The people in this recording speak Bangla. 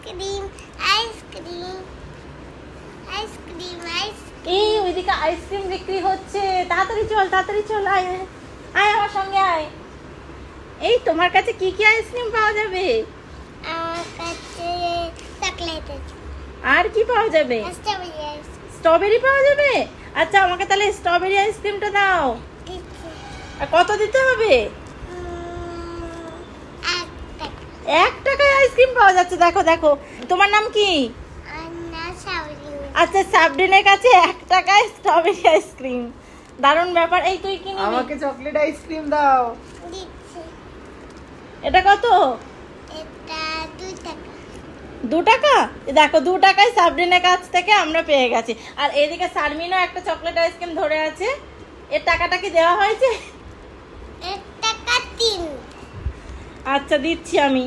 Ice cream ice cream ice cream ice cream. এই ওইদিকে আইসক্রিম বিক্রি হচ্ছে, তাড়াতাড়ি চল আয় আয় আমার সঙ্গে আয়। এই তোমার কাছে কি কি আইসক্রিম পাওয়া যাবে? আমার কাছে চকলেট আছে, আর কি পাওয়া যাবে? স্ট্রবেরি আছে। স্ট্রবেরি পাওয়া যাবে? আচ্ছা আমাকে তাহলে স্ট্রবেরি আইসক্রিমটা দাও। দিচ্ছি। আর কত দিতে হবে? 1 টাকা। 1 টাকায় আইসক্রিম পাওয়া যাচ্ছে। দেখো দেখো, তোমার নাম কি? না সাবরি। আচ্ছা সাবরিনের কাছে 1 টাকায় স্ট্রবেরি আইসক্রিম, দারুণ ব্যাপার। এই তুই কি নিবি? আমাকে চকলেট আইসক্রিম দাও। দিচ্ছি। এটা কত? এটা 2 টাকা। 2 টাকা? এই দেখো 2 টাকায় সাবরিনের কাছ থেকে আমরা পেয়ে গেছি। আর এদিকে শারমিনও একটা চকলেট আইসক্রিম ধরে আছে। এর টাকাটা কি দেওয়া হয়েছে? 1 টাকা 3। আচ্ছা দিচ্ছি আমি।